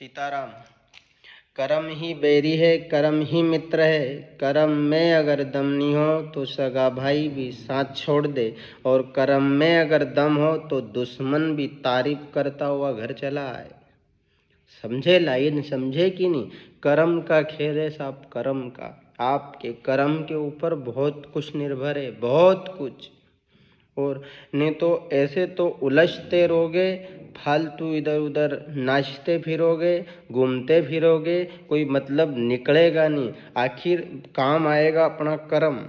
सीताराम। करम ही बैरी है, करम ही मित्र है। करम में अगर दम नहीं हो तो सगा भाई भी साथ छोड़ दे, और करम में अगर दम हो तो दुश्मन भी तारीफ करता हुआ घर चला आए। समझे लाइन, समझे कि नहीं? कर्म का खेल है साहब, कर्म का। आपके कर्म के ऊपर बहुत कुछ निर्भर है, बहुत कुछ। और नहीं तो ऐसे तो उलझते रहोगे, फालतू इधर उधर नाचते फिरोगे, घूमते फिरोगे, कोई मतलब निकलेगा नहीं। आखिर काम आएगा अपना कर्म।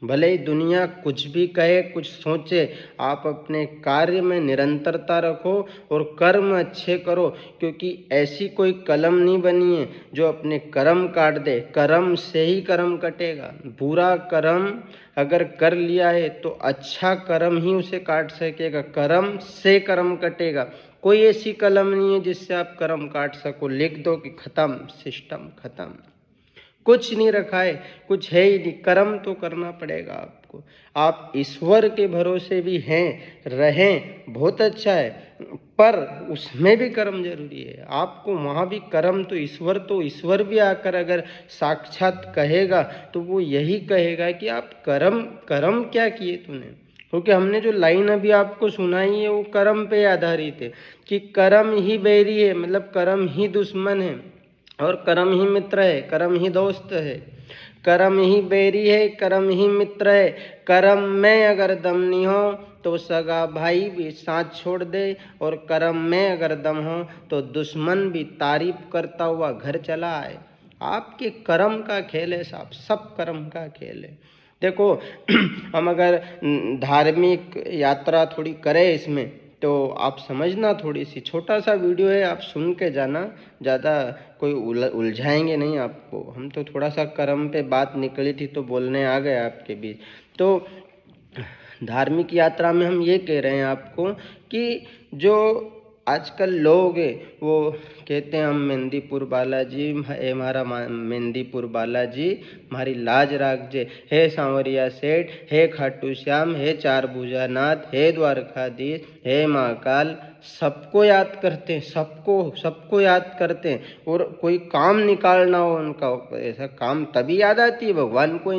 भले ही दुनिया कुछ भी कहे, कुछ सोचे, आप अपने कार्य में निरंतरता रखो और कर्म अच्छे करो, क्योंकि ऐसी कोई कलम नहीं बनी है जो अपने कर्म काट दे। कर्म से ही कर्म कटेगा। बुरा कर्म अगर कर लिया है तो अच्छा कर्म ही उसे काट सकेगा, कर्म से कर्म कटेगा। कोई ऐसी कलम नहीं है जिससे आप कर्म काट सको। लिख दो कि खत्म, सिस्टम खत्म, कुछ नहीं रखा है, कुछ है ही नहीं। कर्म तो करना पड़ेगा आपको। आप ईश्वर के भरोसे भी हैं, रहें, बहुत अच्छा है, पर उसमें भी कर्म जरूरी है आपको। वहाँ भी कर्म तो ईश्वर भी आकर अगर साक्षात कहेगा तो वो यही कहेगा कि आप कर्म क्या किए तूने। क्योंकि हमने जो लाइन अभी आपको सुनाई है वो कर्म पे आधारित है कि कर्म ही बैरी है, मतलब कर्म ही दुश्मन है और कर्म ही मित्र है, कर्म ही दोस्त है। कर्म ही बैरी है, कर्म ही मित्र है। कर्म में अगर दम नहीं हो तो सगा भाई भी साथ छोड़ दे, और कर्म में अगर दम हो तो दुश्मन भी तारीफ करता हुआ घर चला आए। आपके कर्म का खेल है साहब, सब कर्म का खेल है। देखो हम अगर धार्मिक यात्रा थोड़ी करें इसमें तो आप समझना, थोड़ी सी छोटा सा वीडियो है, आप सुन के जाना, ज़्यादा कोई उलझाएंगे नहीं आपको। हम तो थोड़ा सा कर्म पे बात निकली थी तो बोलने आ गए आपके बीच। तो धार्मिक यात्रा में हम ये कह रहे हैं आपको कि जो आजकल लोग हैं वो कहते हैं हम मेहंदीपुर बालाजी, हे हमारा मेहंदीपुर बालाजी हमारी लाज राखजे, हे सांवरिया सेठ, हे खाटू श्याम, हे चार भुजानाथ, हे द्वारकाधीश, हे महाकाल, सबको याद करते हैं, सबको याद करते हैं। और कोई काम निकालना हो उनका, ऐसा काम तभी याद आती है भगवान को।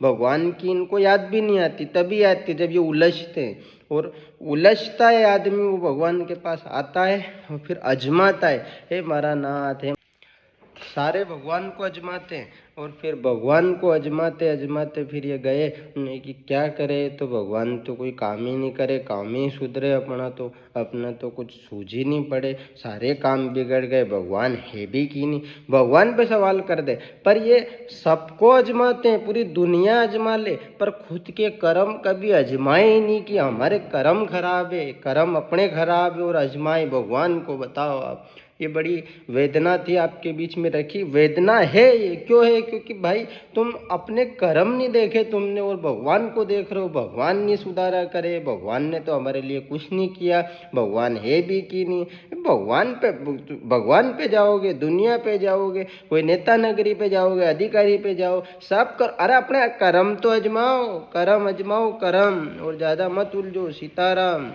भगवान की इनको याद भी नहीं आती, तभी आती है जब ये उलझते हैं। और उलझता है आदमी, वो भगवान के पास आता है और फिर अजमाता है, हे हमारा नाथ है। सारे भगवान को अजमाते हैं और फिर भगवान को अजमाते अजमाते फिर ये गए नहीं कि क्या करे, तो भगवान तो कोई काम ही नहीं करे, काम ही सुधरे अपना तो कुछ सूझ ही नहीं पड़े, सारे काम बिगड़ गए, भगवान है भी कि नहीं। भगवान पे सवाल कर दे। पर ये सबको अजमाते हैं, पूरी दुनिया अजमा ले, पर खुद के कर्म कभी अजमाए ही नहीं कि हमारे कर्म खराब है, कर्म अपने खराब है और अजमाए भगवान को। बताओ आप, ये बड़ी वेदना थी आपके बीच में रखी। वेदना है ये क्यों है? क्योंकि भाई तुम अपने कर्म नहीं देखे तुमने और भगवान को देख रहे हो। भगवान नहीं सुधारा करे, भगवान ने तो हमारे लिए कुछ नहीं किया, भगवान है भी कि नहीं। भगवान पे जाओगे, दुनिया पे जाओगे, कोई नेता नगरी पे जाओगे, अधिकारी पे जाओ, सब कर, अरे अपने कर्म तो अजमाओ, कर्म अजमाओ कर्म, और ज्यादा मत उलझो। सीताराम।